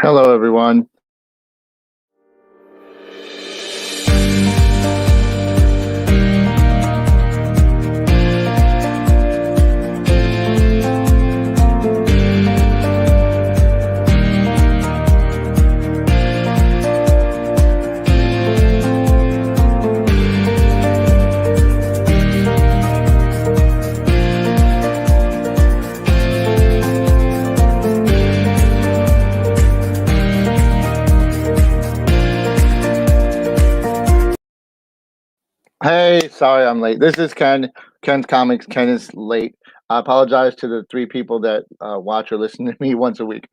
Hello, everyone. Hey, sorry I'm late. This is Ken, Ken's Comics. Ken is late. I apologize to the three people that watch or listen to me once a week.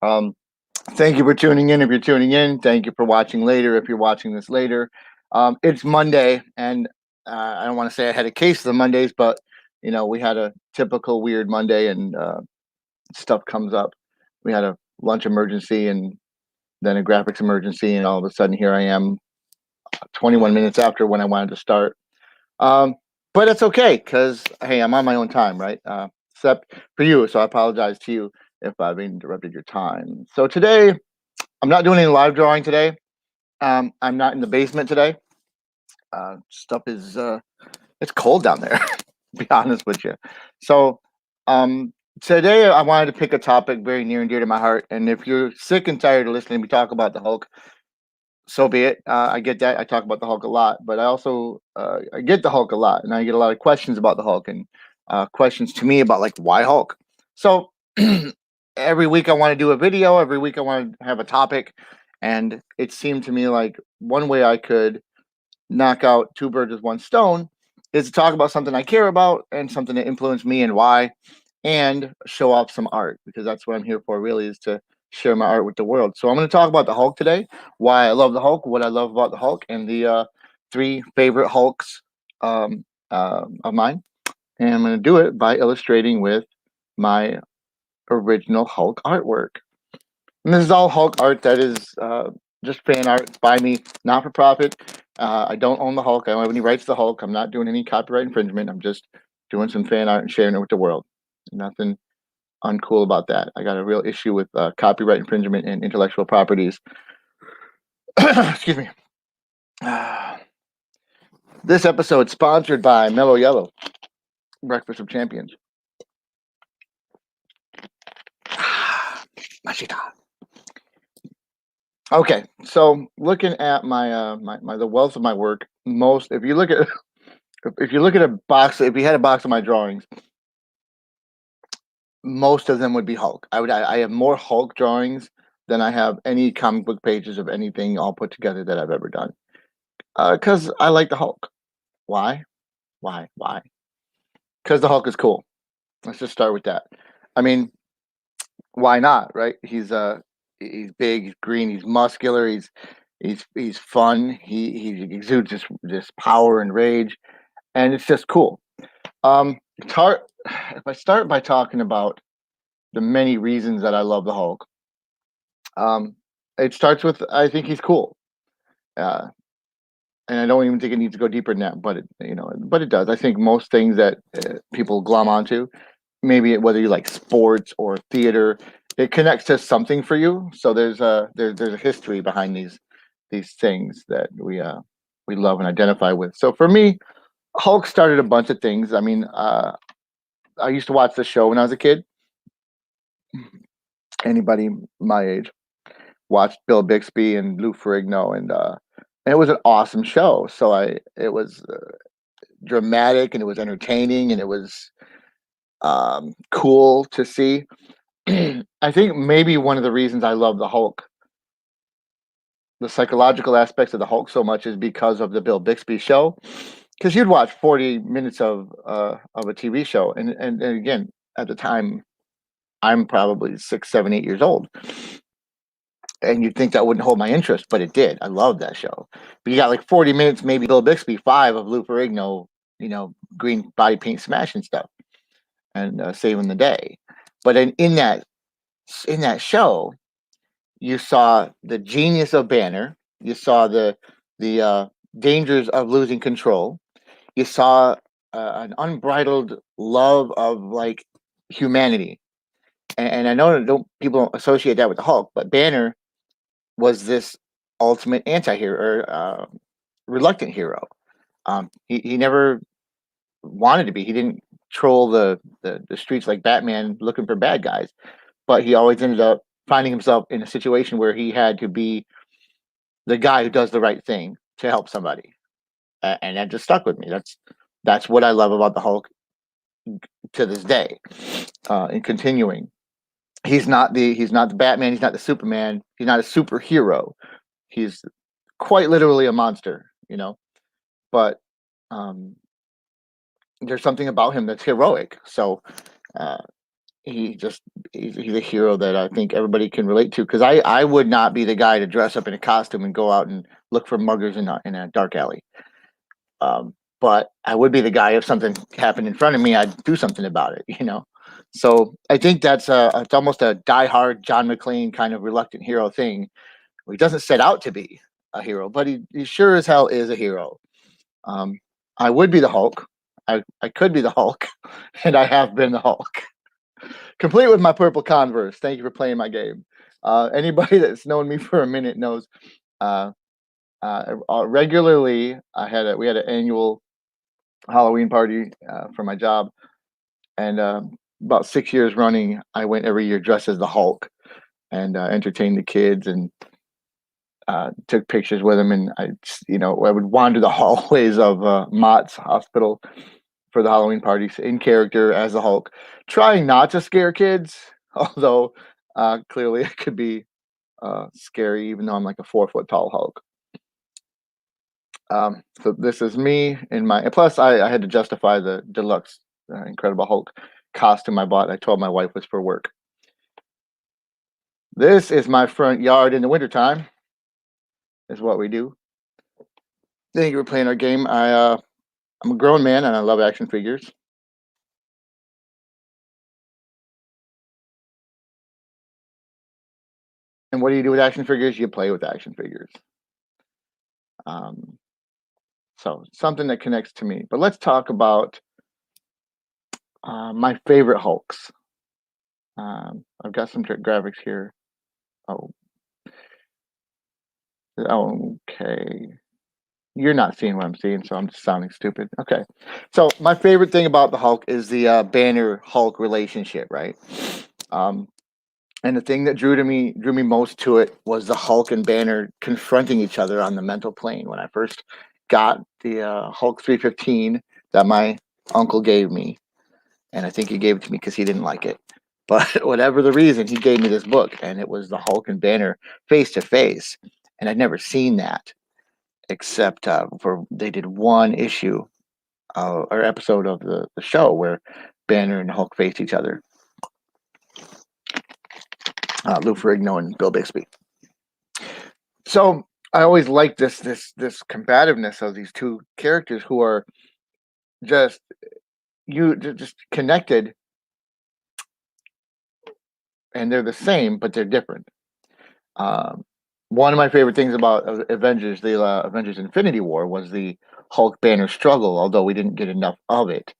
Um, Thank you for tuning in if you're tuning in. Thank you for watching later if you're watching this later. It's Monday, and I don't want to say I had a case of the Mondays, but we had a typical weird Monday, and stuff comes up. We had a lunch emergency, and then a graphics emergency, and all of a sudden here I am, 21 minutes after when I wanted to start. Um, but it's okay because hey, I'm on my own time, right? Except for you, so I apologize to you if I've interrupted your time. So today, I'm not doing any live drawing today. I'm not in the basement today. Stuff is it's cold down there. To be honest with you. So um, today I wanted to pick a topic very near and dear to my heart. And if you're sick and tired of listening to me talk about the Hulk, so be it. I get that. I talk about the Hulk a lot, but I also I get the Hulk a lot, and I get a lot of questions about the Hulk and questions to me about like why Hulk. So every week I want to do a video. Every week I want to have a topic, and it seemed to me like one way I could knock out two birds with one stone is to talk about something I care about and something that influenced me and why, and show off some art because that's what I'm here for. Really, is to share my art with the world. So I'm going to talk about the Hulk today, why I love the Hulk, what I love about the Hulk, and the three favorite Hulks of mine. And I'm going to do it by illustrating with my original Hulk artwork. And this is all Hulk art that is just fan art by me, not for profit. I don't own the Hulk. I don't have any rights to the Hulk. I'm not doing any copyright infringement. I'm just doing some fan art and sharing it with the world. Nothing uncool about that. I got a real issue with copyright infringement and intellectual properties. Excuse me. This episode sponsored by Mellow Yellow, Breakfast of Champions. Machita. Okay, so looking at my, the wealth of my work, if you look at a box, if you had a box of my drawings, most of them would be Hulk. I have more Hulk drawings than I have any comic book pages of anything all put together that I've ever done. Because I like the Hulk. Why? Why? Because the Hulk is cool. Let's just start with that. I mean, why not? Right? He's big, he's green, he's muscular, he's fun. He exudes this power and rage, and it's just cool. It's hard if I start by talking about the many reasons that I love the Hulk. It starts with I think he's cool, uh, and I don't even think it needs to go deeper than that. But it does. I think most things that people glom onto, maybe whether you like sports or theater, it connects to something for you. So there's a history behind these things that we love and identify with. So for me, Hulk started a bunch of things. I mean, I used to watch the show when I was a kid. Anybody my age watched Bill Bixby and Lou Ferrigno, and it was an awesome show. So it was dramatic and it was entertaining and it was cool to see. I think maybe one of the reasons I love the Hulk, the psychological aspects of the Hulk so much, is because of the Bill Bixby show. Because you'd watch 40 minutes of a TV show, and again, at the time, I'm probably 6, 7, 8 years old, and you'd think that wouldn't hold my interest, but it did. I loved that show. But you got like 40 minutes, maybe Bill Bixby, 5 of Lou Ferrigno, green body paint smashing stuff and saving the day. But in that show, you saw the genius of Banner. You saw the dangers of losing control. You saw an unbridled love of like humanity, And I know that people don't associate that with the Hulk, but Banner was this ultimate anti-hero, or reluctant hero. He never wanted to be. He didn't troll the streets like Batman looking for bad guys, but he always ended up finding himself in a situation where he had to be the guy who does the right thing to help somebody, and that just stuck with me. That's what I love about the Hulk to this day, and continuing. He's not the Batman. He's not the Superman. He's not a superhero. He's quite literally a monster, But um, there's something about him that's heroic. So uh, he just he's a hero that I think everybody can relate to. Because I would not be the guy to dress up in a costume and go out and look for muggers in a dark alley. But I would be the guy if something happened in front of me, I'd do something about it. So I think it's almost a diehard John McClane kind of reluctant hero thing. He doesn't set out to be a hero, but he sure as hell is a hero. Um, I would be the Hulk. I could be the Hulk, and I have been the Hulk. Complete with my purple Converse. Thank you for playing my game. Anybody that's known me for a minute knows uh, regularly we had an annual Halloween party for my job, and about 6 years running, I went every year dressed as the Hulk and entertained the kids and took pictures with them. And I would wander the hallways of Mott's Hospital for the Halloween parties in character as the Hulk, trying not to scare kids, although clearly it could be scary, even though I'm like a 4 foot tall Hulk. So this is me in my. Plus, I had to justify the deluxe Incredible Hulk costume I bought. I told my wife was for work. This is my front yard in the wintertime. Is what we do. Thank you for playing our game. I'm a grown man and I love action figures. And what do you do with action figures? You play with action figures. Um, so something that connects to me. But let's talk about my favorite Hulks. I've got some graphics here. Oh, okay. You're not seeing what I'm seeing, so I'm just sounding stupid. Okay. So my favorite thing about the Hulk is the Banner Hulk relationship, right? Um, and the thing that drew me most to it was the Hulk and Banner confronting each other on the mental plane. When I first got the Hulk 315 that my uncle gave me, and I think he gave it to me because he didn't like it. But whatever the reason, he gave me this book, and it was the Hulk and Banner face to face, and I'd never seen that except for they did one issue or episode of the show where Banner and Hulk faced each other. Lou Ferrigno and Bill Bixby. So I always like this combativeness of these two characters who are just just connected, and they're the same, but they're different. Um, One of my favorite things about Avengers, the Avengers Infinity War, was the Hulk Banner struggle, although we didn't get enough of it.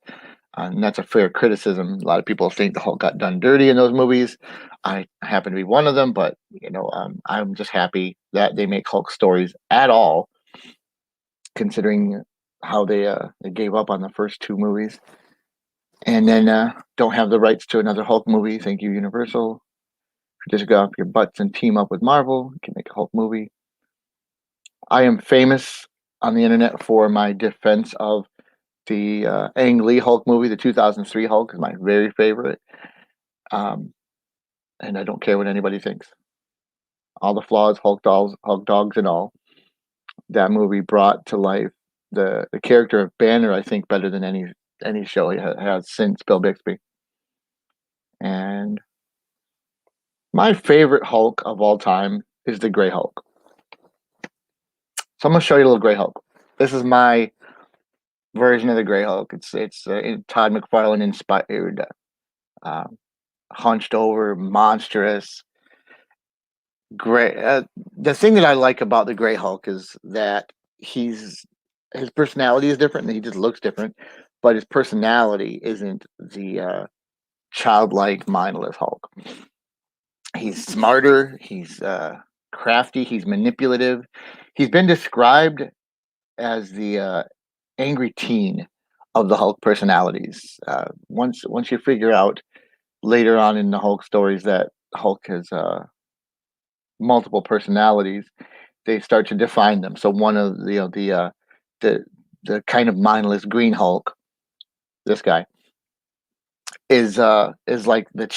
And that's a fair criticism. A lot of people think the Hulk got done dirty in those movies. I happen to be one of them, but I'm just happy that they make Hulk stories at all, considering how they gave up on the first two movies, and then don't have the rights to another Hulk movie. Thank you, Universal. If you just go off your butts and team up with Marvel, you can make a Hulk movie. I am famous on the internet for my defense of the Ang Lee Hulk movie. The 2003 Hulk is my very favorite. Um, and I don't care what anybody thinks. All the flaws, Hulk dolls, Hulk dogs, and all. That movie brought to life the character of Banner, I think, better than any show he has since Bill Bixby. And my favorite Hulk of all time is the Gray Hulk. So I'm gonna show you a little Gray Hulk. This is my version of the Gray Hulk. It's Todd McFarlane inspired, uh, hunched over, monstrous, gray. The thing that I like about the Gray Hulk is that his personality is different. And he just looks different, but his personality isn't childlike, mindless Hulk. He's smarter. He's crafty. He's manipulative. He's been described as the angry teen of the Hulk personalities. Once you figure out later on in the Hulk stories that Hulk has multiple personalities, they start to define them. So one of the the kind of mindless Green Hulk, this guy is like the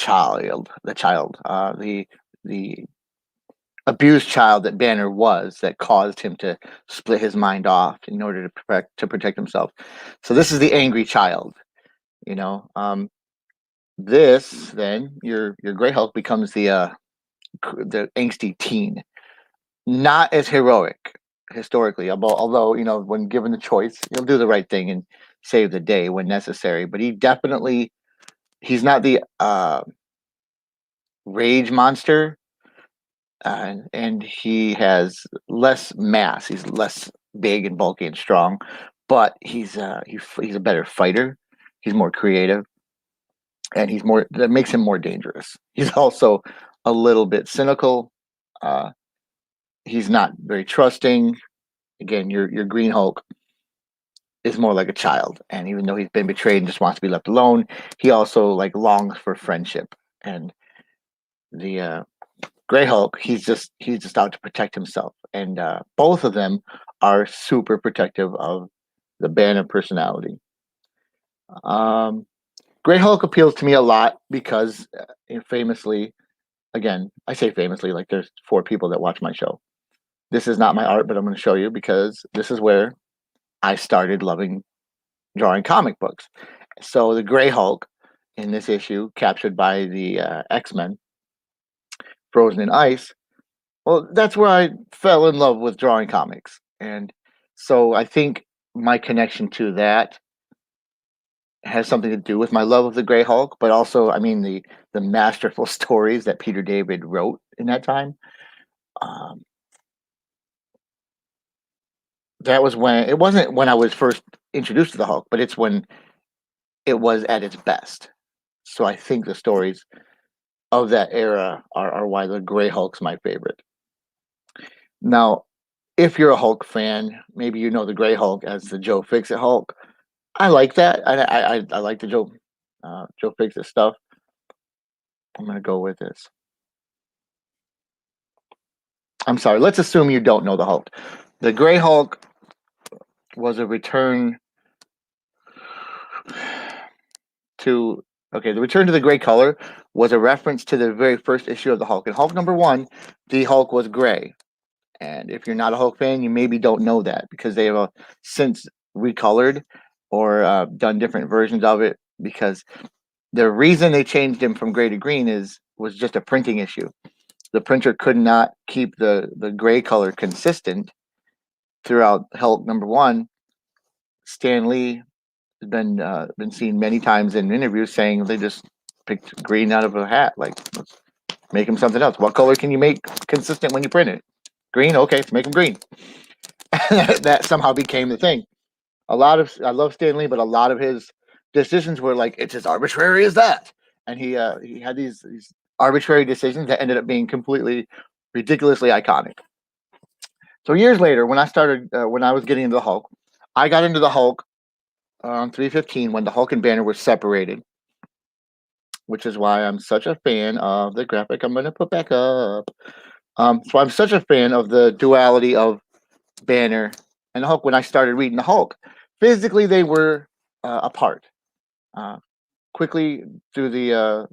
abused child that Banner was, that caused him to split his mind off in order to protect himself. So this is the angry child, you know. This then your Gray Hulk becomes the angsty teen, not as heroic historically, although when given the choice, he'll do the right thing and save the day when necessary. But he's not the rage monster, and he has less mass. He's less big and bulky and strong, but he's a better fighter. He's more creative, and that makes him more dangerous. He's also a little bit cynical. Uh, he's not very trusting. Again, your Green Hulk is more like a child, and even though he's been betrayed and just wants to be left alone, he also like longs for friendship. And the Gray Hulk, he's just out to protect himself, and both of them are super protective of the Banner personality. Um, Gray Hulk appeals to me a lot because, famously, again, I say famously, like there's 4 people that watch my show. This is not my art, but I'm going to show you because this is where I started loving drawing comic books. So the Gray Hulk in this issue, captured by the X-Men, frozen in ice. Well, that's where I fell in love with drawing comics. And so I think my connection to that has something to do with my love of the Gray Hulk, but also, I mean, the masterful stories that Peter David wrote in that time. Um, that was when it wasn't when I was first introduced to the Hulk, but it's when it was at its best. So I think the stories of that era are why the Gray Hulk's my favorite. Now, if you're a Hulk fan, maybe you know the Gray Hulk as the Joe Fixit Hulk. I like that. I like the Joe Fixit stuff. I'm gonna go with this. I'm sorry. Let's assume you don't know the Hulk. The Gray Hulk was a return to the return to the gray color was a reference to the very first issue of the Hulk. In Hulk #1, the Hulk was gray. And if you're not a Hulk fan, you maybe don't know that because they have since recolored or done different versions of it, because the reason they changed him from gray to green was just a printing issue. The printer could not keep the gray color consistent throughout Hulk #1. Stan Lee has been seen many times in interviews saying they just picked green out of a hat. Like, let's make him something else. What color can you make consistent when you print it? Green. Okay, let's make him green. That somehow became the thing. I love Stan Lee, but a lot of his decisions were like, it's as arbitrary as that. And he had these arbitrary decisions that ended up being completely ridiculously iconic. So years later, when I was getting into the Hulk, I got into the Hulk on 315 when the Hulk and Banner were separated, which is why I'm such a fan of the graphic I'm going to put back up. So I'm such a fan of the duality of Banner and the Hulk. When I started reading the Hulk, physically they were apart. Quickly through the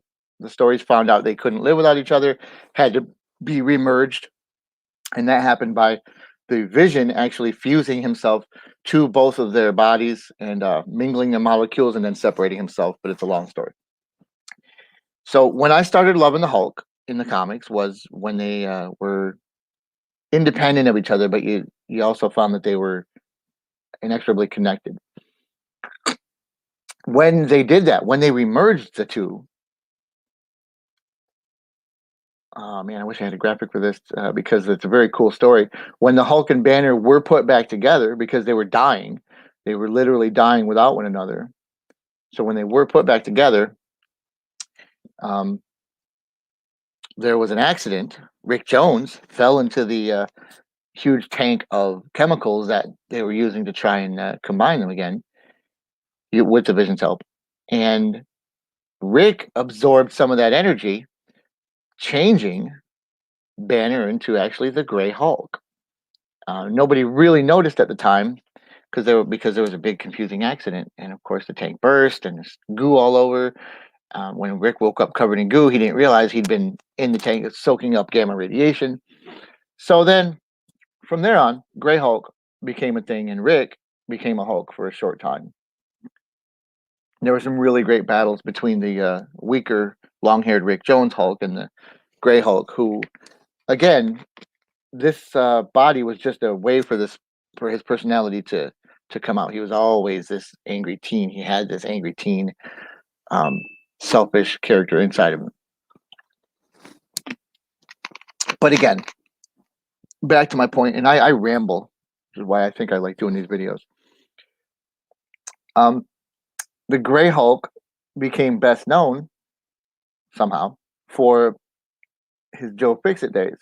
stories, found out they couldn't live without each other, had to be remerged, and that happened by the Vision actually fusing himself to both of their bodies and mingling the molecules and then separating himself. But it's a long story. So when I started loving the Hulk in the comics was when they were independent of each other, but you also found that they were inexorably connected. When they did that, when they remerged the two, oh man, I wish I had a graphic for this because it's a very cool story. When the Hulk and Banner were put back together because they were dying, they were literally dying without one another. So when they were put back together, there was an accident. Rick Jones fell into the huge tank of chemicals that they were using to try and combine them again with the Vision's help. And Rick absorbed some of that energy, changing Banner into actually the Gray Hulk. Nobody really noticed at the time because there was a big confusing accident, and of course the tank burst and there's goo all over. When Rick woke up covered in goo, he didn't realize he'd been in the tank soaking up gamma radiation. So then, from there on, Gray Hulk became a thing, and Rick became a Hulk for a short time. There were some really great battles between the weaker, long-haired Rick Jones Hulk and the Gray Hulk, who, again, this body was just a way for his personality to come out. He was always this angry teen. He had this angry teen, selfish character inside of him. But again, back to my point, and I ramble, which is why I think I like doing these videos. The Gray Hulk became best known somehow for his Joe Fixit days,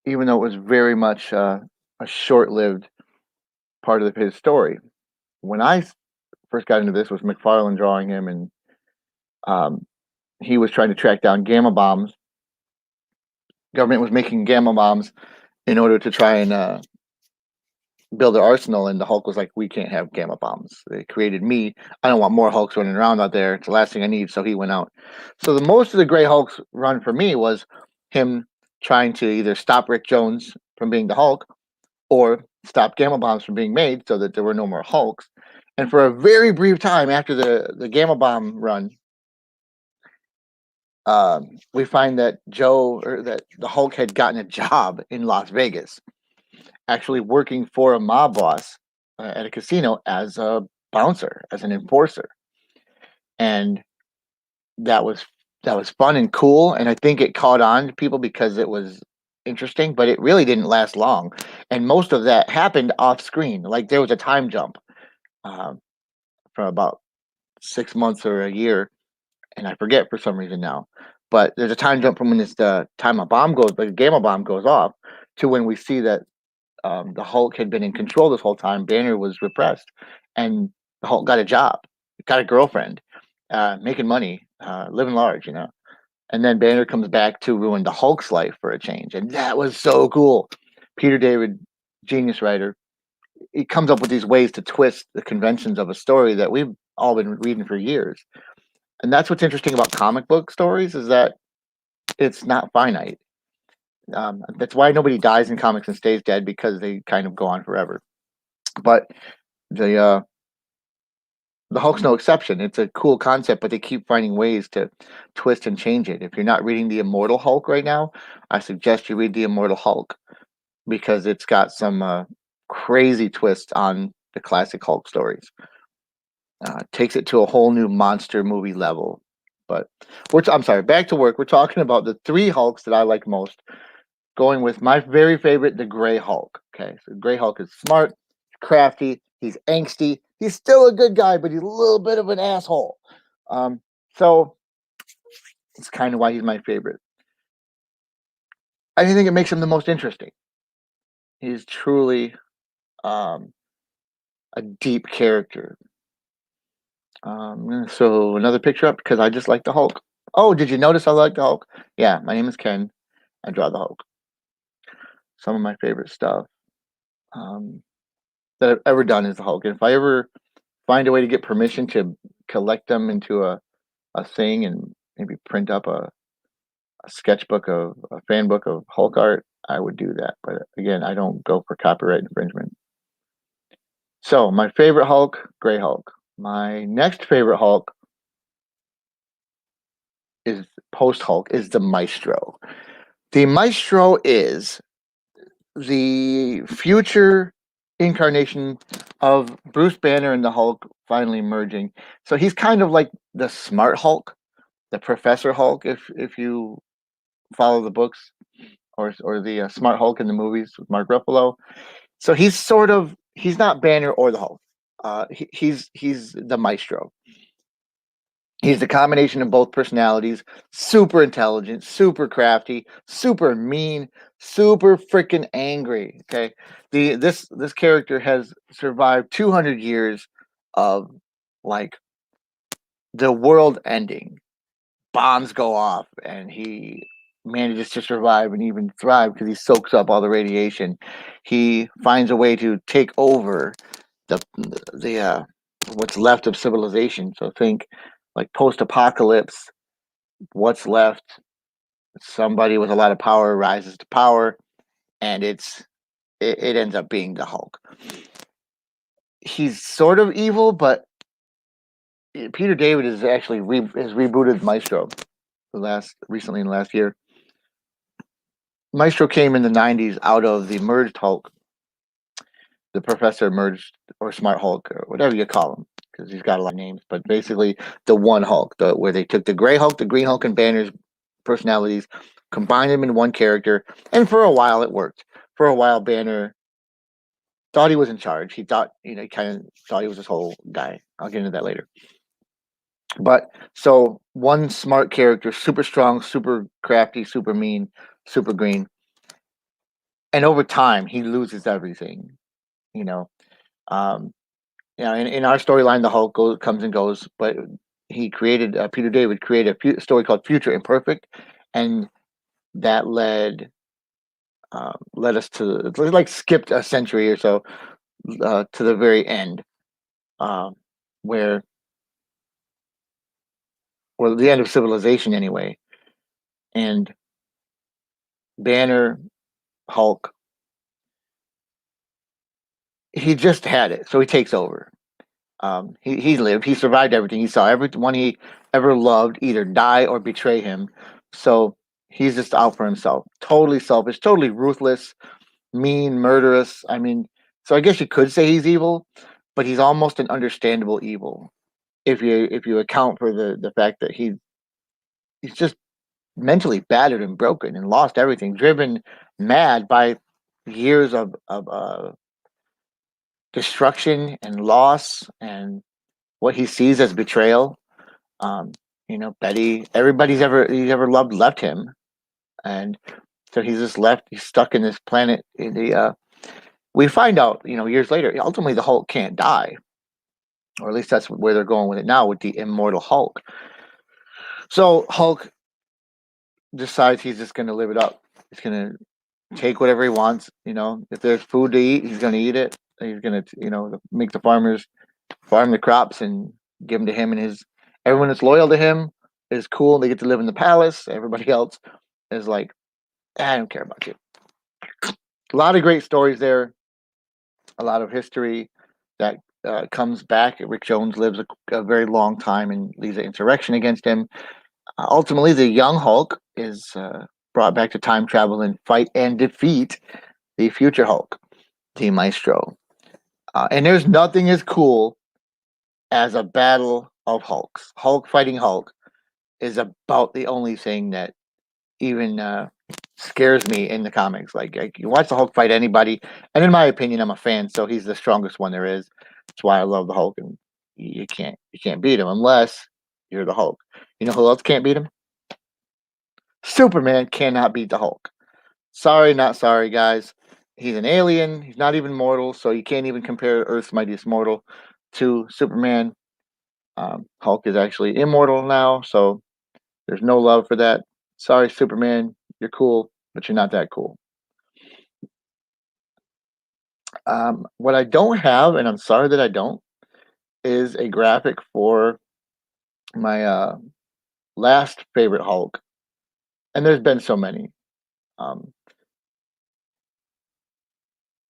even though it was very much a short-lived part of his story. When I first got into this, was McFarlane drawing him, and he was trying to track down gamma bombs. Government was making gamma bombs in order to try and build their arsenal, and the Hulk was like, we can't have gamma bombs. They created me. I don't want more Hulks running around out there. It's the last thing I need. So he went out. So the most of the Gray Hulk's run for me was him trying to either stop Rick Jones from being the Hulk or stop gamma bombs from being made so that there were no more Hulks. And for a very brief time after the gamma bomb run, we find that that the Hulk had gotten a job in Las Vegas, actually working for a mob boss at a casino as a bouncer, as an enforcer, and that was fun and cool. And I think it caught on to people because it was interesting, but it really didn't last long. And most of that happened off screen. Like there was a time jump from about 6 months or a year, and I forget for some reason now. But there's a time jump from when the time the gamma bomb goes off, to when we see that the Hulk had been in control this whole time. Banner was repressed, and the Hulk got a job, got a girlfriend, making money, living large, And then Banner comes back to ruin the Hulk's life for a change, and that was so cool. Peter David, genius writer, he comes up with these ways to twist the conventions of a story that we've all been reading for years. And that's what's interesting about comic book stories, is that it's not finite. That's why nobody dies in comics and stays dead, because they kind of go on forever. But the Hulk's no exception. It's a cool concept, but they keep finding ways to twist and change it. If you're not reading the Immortal Hulk right now, I suggest you read the Immortal Hulk, because it's got some crazy twist on the classic Hulk stories. Takes it to a whole new monster movie level. But I'm sorry, back to work. We're talking about the 3 Hulks that I like most. Going with my very favorite, the Gray Hulk. Okay, so Gray Hulk is smart, crafty, he's angsty, he's still a good guy, but he's a little bit of an asshole. So it's kind of why he's my favorite. I think it makes him the most interesting. He's truly a deep character. So another picture up, because I just like the Hulk. Oh, did you notice I like the Hulk? Yeah, my name is Ken. I draw the Hulk. Some of my favorite stuff that I've ever done is the Hulk. And if I ever find a way to get permission to collect them into a thing and maybe print up a sketchbook of a fan book of Hulk art, I would do that. But again, I don't go for copyright infringement. So my favorite Hulk, Gray Hulk. My next favorite Hulk is post-Hulk, is the Maestro. The Maestro is the future incarnation of Bruce Banner and the Hulk finally merging. So he's kind of like the smart Hulk, the Professor Hulk, if you follow the books, or the smart Hulk in the movies with Mark Ruffalo. So he's not Banner or the Hulk. He's the Maestro. He's the combination of both personalities, super intelligent, super crafty, super mean, super freaking angry. Okay. This character has survived 200 years of like the world ending. Bombs go off and he manages to survive and even thrive because he soaks up all the radiation. He finds a way to take over the what's left of civilization. So think like post-apocalypse, what's left? Somebody with a lot of power rises to power, and it ends up being the Hulk. He's sort of evil, but Peter David is actually has rebooted Maestro recently in the last year. Maestro came in the '90s out of the merged Hulk, the Professor merged or Smart Hulk or whatever you call him, because he's got a lot of names. But basically, the one Hulk, where they took the Gray Hulk, the Green Hulk, and Banner's personalities, combined them in one character, and for a while it worked. For a while, Banner thought he was in charge. He thought, he kind of thought he was this whole guy. I'll get into that later. But so one smart character, super strong, super crafty, super mean, super green, and over time he loses everything. You know, um, in our storyline, the Hulk comes and goes, but Peter David created a story called Future Imperfect, and that led us to like skipped a century or so to the very end, where or the end of civilization anyway, and Banner Hulk, he just had it, so he takes over. He lived, he survived everything. He saw everyone he ever loved either die or betray him. So he's just out for himself, totally selfish, totally ruthless, mean, murderous. I mean, so I guess you could say he's evil, but he's almost an understandable evil if you account for the fact that he's just mentally battered and broken and lost everything, driven mad by years of destruction and loss and what he sees as betrayal. Um, Betty, he's ever loved left him, and so he's just left. He's stuck in this planet. We find out, years later, ultimately the Hulk can't die, or at least that's where they're going with it now with the immortal Hulk. So Hulk decides he's just going to live it up. He's going to take whatever he wants. If there's food to eat, he's going to eat it. He's going to, make the farmers farm the crops and give them to him and his. Everyone that's loyal to him is cool. They get to live in the palace. Everybody else is like, I don't care about you. A lot of great stories there. A lot of history that comes back. Rick Jones lives a very long time and leads an insurrection against him. Ultimately, the young Hulk is brought back to time travel and fight and defeat the future Hulk, the Maestro. And there's nothing as cool as a battle of Hulks. Hulk fighting Hulk is about the only thing that even scares me in the comics. Like you watch the Hulk fight anybody, and in my opinion, I'm a fan, so he's the strongest one there is. That's why I love the Hulk, and you can't beat him unless you're the Hulk. You know who else can't beat him? Superman cannot beat the Hulk. Sorry, not sorry, guys. He's an alien. He's not even mortal, so you can't even compare Earth's mightiest mortal to Superman. Hulk is actually immortal now, so there's no love for that. Sorry, Superman. You're cool, but you're not that cool. What I don't have, and I'm sorry that I don't, is a graphic for my last favorite Hulk. And there's been so many. Um,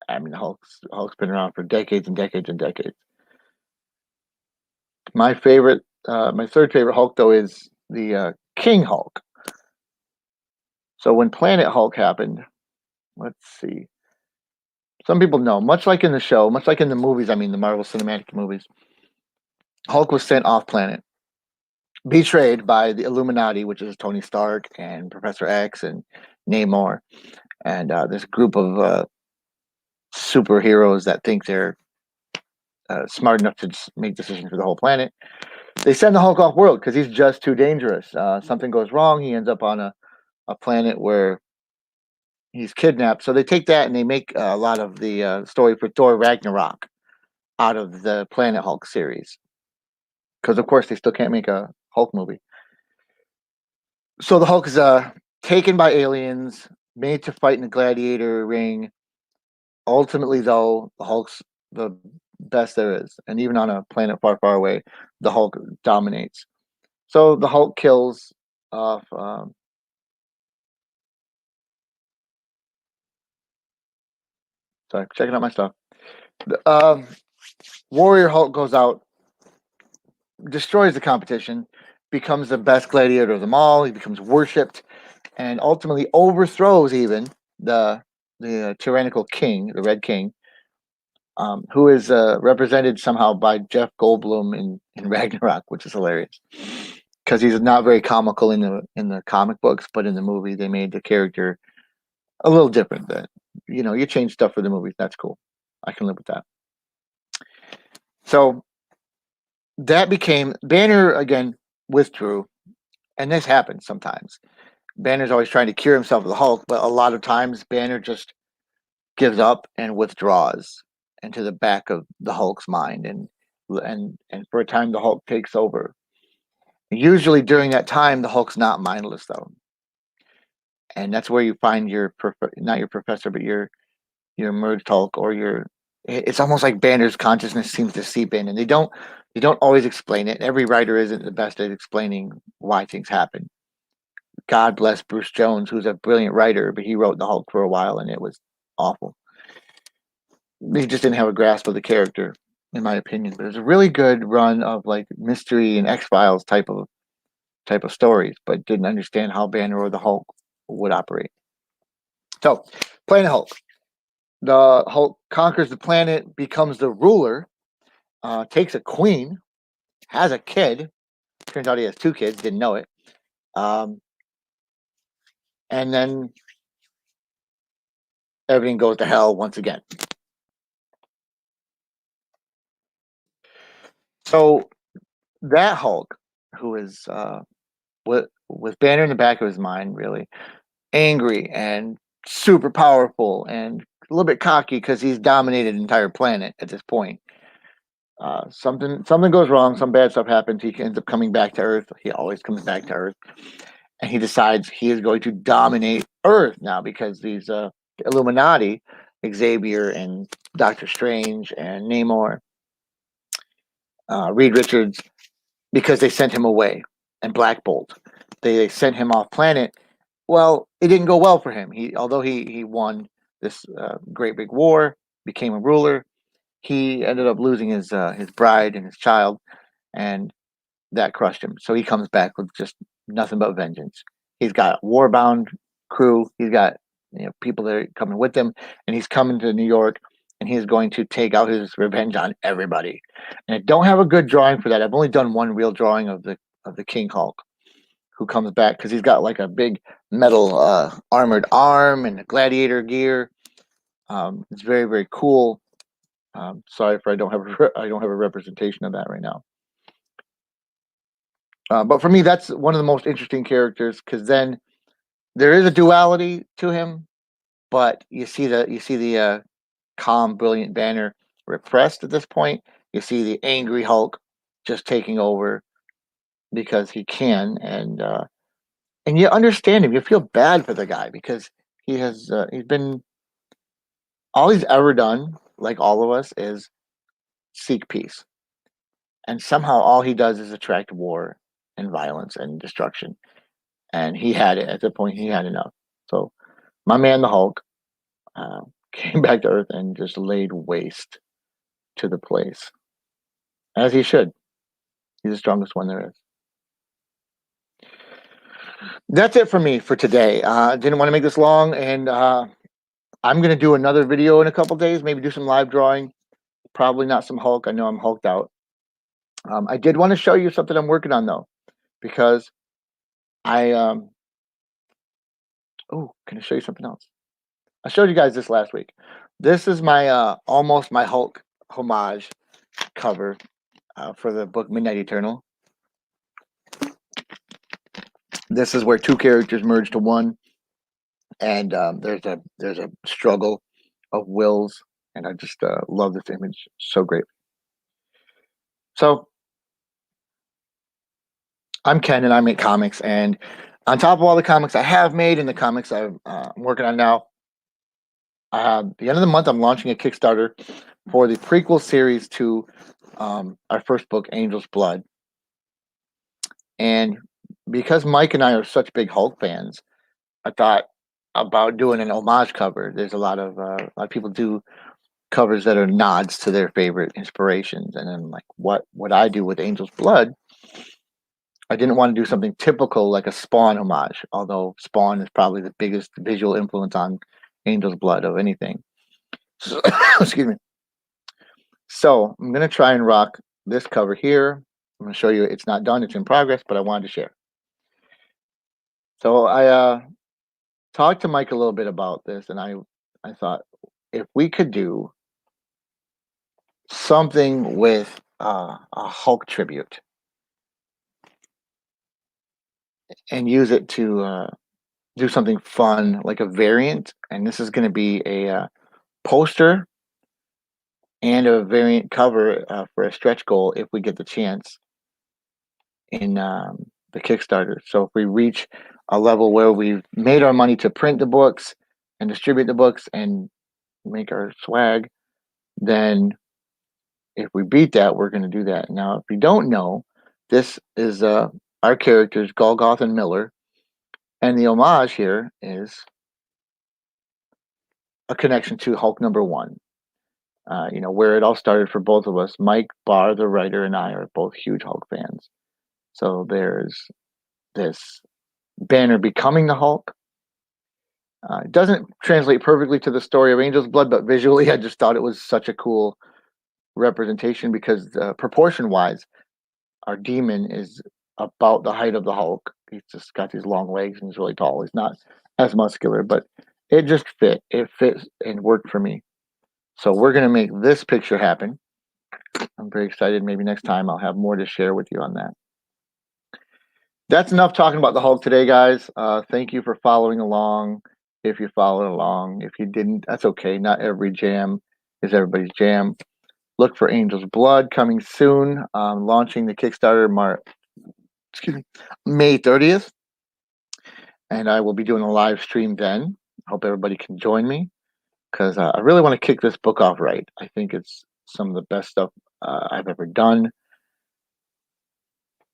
I mean, Hulk's been around for decades and decades and decades. My third favorite Hulk though is the King Hulk. So when Planet Hulk happened, let's see. Some people know, much like in the show, much like in the movies. I mean, the Marvel Cinematic movies, Hulk was sent off planet, betrayed by the Illuminati, which is Tony Stark and Professor X and Namor, and this group of superheroes that think they're smart enough to just make decisions for the whole planet. they send the Hulk off world because he's just too dangerous. Something goes wrong. He ends up on a planet where he's kidnapped. So they take that and they make a lot of the story for Thor Ragnarok out of the Planet Hulk series. Because, of course, they still can't make a Hulk movie. So the Hulk is taken by aliens, made to fight in a gladiator ring. Ultimately, though, the Hulk's the best there is. And even on a planet far, far away, the Hulk dominates. So the Hulk kills off. Sorry, checking out my stuff. Warrior Hulk goes out, destroys the competition, becomes the best gladiator of them all. He becomes worshipped, and ultimately overthrows even the tyrannical king, the Red King, who is represented somehow by Jeff Goldblum in Ragnarok, which is hilarious because he's not very comical in the comic books, but in the movie they made the character a little different. That you change stuff for the movies. That's cool. I can live with that. So that became Banner again withdrew, and this happens sometimes. Banner's always trying to cure himself of the Hulk, but a lot of times Banner just gives up and withdraws into the back of the Hulk's mind, and for a time the Hulk takes over. Usually during that time, the Hulk's not mindless though, and that's where you find your not your professor, but your merged Hulk or your. It's almost like Banner's consciousness seems to seep in, and they don't always explain it. Every writer isn't the best at explaining why things happen. God bless Bruce Jones, who's a brilliant writer, but he wrote the Hulk for a while, and it was awful. He just didn't have a grasp of the character, in my opinion. But it was a really good run of like mystery and X-Files type of stories, but didn't understand how Banner or the Hulk would operate. So, Planet Hulk. The Hulk conquers the planet, becomes the ruler, takes a queen, has a kid. Turns out he has two kids, didn't know it. And then everything goes to hell once again. So that Hulk, who is with Banner in the back of his mind, really angry and super powerful and a little bit cocky because he's dominated an entire planet at this point. Something goes wrong, some bad stuff happens. He ends up coming back to Earth. He always comes back to Earth, and he decides he is going to dominate Earth now because these Illuminati, Xavier and Doctor Strange and Namor, Reed Richards, because they sent him away, and Black Bolt. They sent him off planet. Well, it didn't go well for him. Although he won this great big war, became a ruler, he ended up losing his bride and his child, and that crushed him. So he comes back with just nothing but vengeance. He's got a war-bound crew. He's got people that are coming with him, and he's coming to New York, and he's going to take out his revenge on everybody. And I don't have a good drawing for that. I've only done one real drawing of the King Hulk, who comes back because he's got like a big metal armored arm and a gladiator gear. It's very, very cool. Sorry for I don't have a representation of that right now. But for me, that's one of the most interesting characters because then there is a duality to him, but you see the calm, brilliant Banner repressed at this point. You see the angry Hulk just taking over because he can, and you understand him. You feel bad for the guy because he's been all he's ever done, like all of us, is seek peace, and somehow all he does is attract war and violence and destruction. And he had it at the point. He had enough. So my man, the Hulk, uh, came back to Earth and just laid waste to the place, as he should. He's the strongest one there is. That's it for me for today. Didn't want to make this long, and I'm going to do another video in a couple days, maybe do some live drawing. Probably not some Hulk. I know I'm hulked out. I did want to show you something I'm working on, though, because I oh, can I show you something else? I showed you guys this last week. This is my almost my Hulk homage cover for the book Midnight Eternal. This is where two characters merge to one, and there's a struggle of wills, and I just love this image so great. So I'm Ken, and I make comics, and on top of all the comics I have made and the comics I'm working on now, the end of the month I'm launching a Kickstarter for the prequel series to our first book, Angel's Blood. And because Mike and I are such big Hulk fans, I thought about doing an homage cover. There's a lot of people do covers that are nods to their favorite inspirations, and then like what would I do with Angel's Blood? I didn't want to do something typical like a Spawn homage, although Spawn is probably the biggest visual influence on Angel's Blood of anything. So, excuse me. So I'm gonna try and rock this cover here. I'm gonna show you it's not done; it's in progress, but I wanted to share. So I talked to Mike a little bit about this, and I thought if we could do something with a Hulk tribute and use it to do something fun, like a variant, and this is going to be a poster and a variant cover for a stretch goal if we get the chance in the Kickstarter. So if we reach a level where we've made our money to print the books and distribute the books and make our swag, then if we beat that, we're going to do that. Now, if you don't know, this is our characters, Golgoth and Miller, and the homage here is a connection to Hulk #1. Where it all started for both of us. Mike Barr, the writer, and I are both huge Hulk fans. So there's this Banner becoming the Hulk. It doesn't translate perfectly to the story of Angel's Blood, but visually, I just thought it was such a cool representation because proportion-wise, our demon is about the height of the Hulk. He's just got these long legs and he's really tall. He's not as muscular, but it just fit. It fit and worked for me. So we're going to make this picture happen. I'm very excited. Maybe next time I'll have more to share with you on that. That's enough talking about the Hulk today, guys. Thank you for following along. If you followed along, if you didn't, that's okay. Not every jam is everybody's jam. Look for Angel's Blood coming soon. Launching the Kickstarter May 30th. And I will be doing a live stream then. Hope everybody can join me because I really want to kick this book off right. I think it's some of the best stuff I've ever done.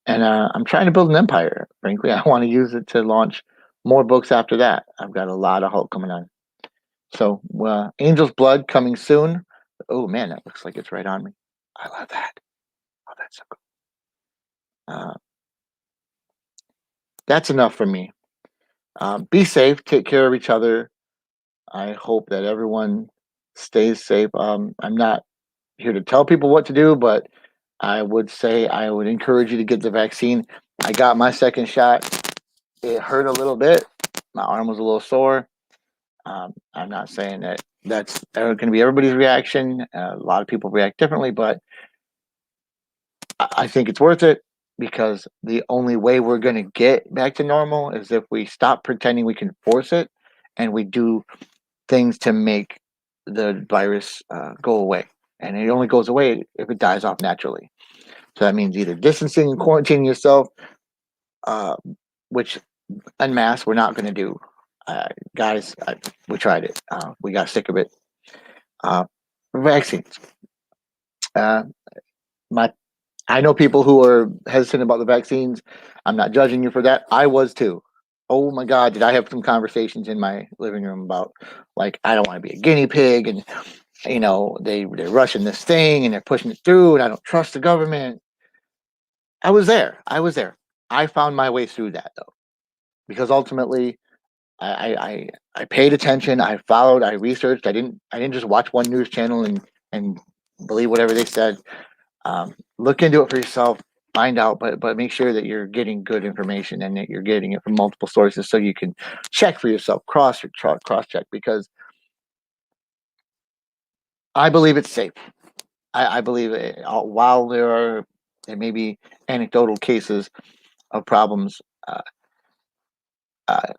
And I'm trying to build an empire. Frankly, I want to use it to launch more books after that. I've got a lot of Hulk coming on. So, Angel's Blood coming soon. Oh, man, that looks like it's right on me. I love that. Oh, that's so cool. That's enough for me. Be safe. Take care of each other. I hope that everyone stays safe. I'm not here to tell people what to do, but I would say I would encourage you to get the vaccine. I got my second shot. It hurt a little bit. My arm was a little sore. I'm not saying that that's going to be everybody's reaction. A lot of people react differently, but I think it's worth it because the only way we're going to get back to normal is if we stop pretending we can force it and we do things to make the virus go away. And it only goes away if it dies off naturally. So that means either distancing and quarantining yourself, which en masse we're not going to do. Guys, we tried it. We got sick of it. Vaccines. I know people who are hesitant about the vaccines. I'm not judging you for that. I was too. Oh my God, did I have some conversations in my living room about like I don't want to be a guinea pig and they're rushing this thing and they're pushing it through and I don't trust the government. I was there. I found my way through that though, because ultimately I paid attention. I followed. I researched. I didn't just watch one news channel and believe whatever they said. Look into it for yourself. Find out, but make sure that you're getting good information and that you're getting it from multiple sources so you can check for yourself, cross check, because I believe it's safe. I believe while there may be anecdotal cases of problems, Uh,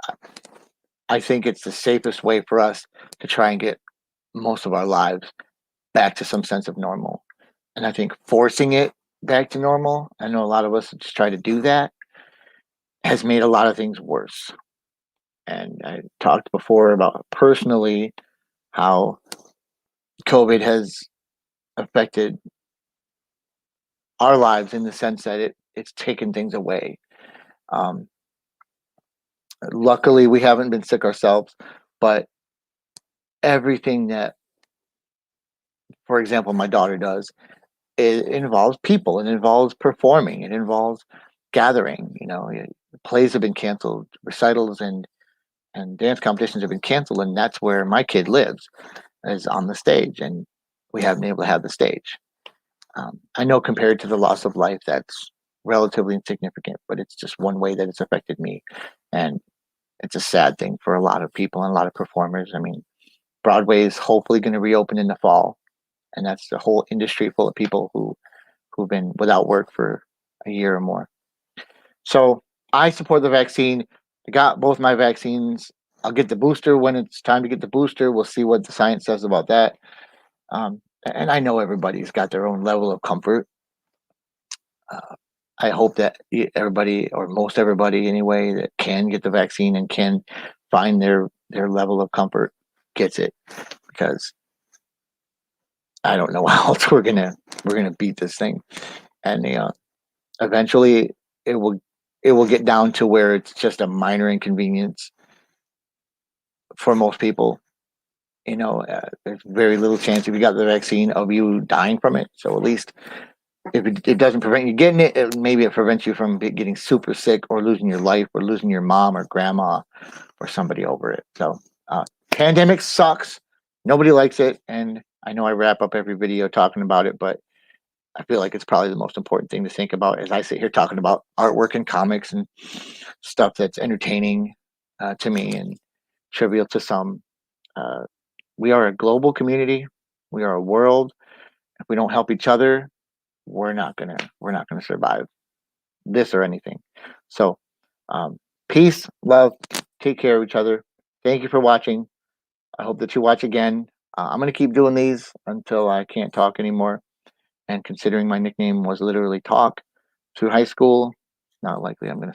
I think it's the safest way for us to try and get most of our lives back to some sense of normal. And I think forcing it back to normal, I know a lot of us just try to do that, has made a lot of things worse. And I talked before about personally how COVID has affected our lives in the sense that it's taken things away. Um, Luckily, we haven't been sick ourselves, but everything that, for example, my daughter does, it involves people. It involves performing. It involves gathering. Plays have been canceled, recitals and dance competitions have been canceled, and that's where my kid lives, is on the stage, and we haven't been able to have the stage. I know compared to the loss of life, that's relatively insignificant, but it's just one way that it's affected me, and it's a sad thing for a lot of people and a lot of performers. I mean, Broadway is hopefully going to reopen in the fall, and that's the whole industry full of people who've been without work for a year or more. So I support the vaccine. I got both my vaccines. I'll get the booster when it's time to get the booster. We'll see what the science says about that. And I know everybody's got their own level of comfort. I hope that everybody, or most everybody anyway, that can get the vaccine and can find their level of comfort gets it, because I don't know how else we're gonna beat this thing. And eventually it will it will get down to where it's just a minor inconvenience for most people. There's very little chance if you got the vaccine of you dying from it. So at least if it doesn't prevent you getting it, maybe it prevents you from getting super sick or losing your life or losing your mom or grandma or somebody over it. So pandemic sucks. Nobody likes it. And I know I wrap up every video talking about it, but I feel like it's probably the most important thing to think about as I sit here talking about artwork and comics and stuff that's entertaining to me and trivial to some. Uh, we are a global community. We are a world. If we don't help each other, we're not gonna survive this or anything. So, peace, love, take care of each other. Thank you for watching. I hope that you watch again. I'm gonna keep doing these until I can't talk anymore. And considering my nickname was literally Talk through high school, not likely I'm gonna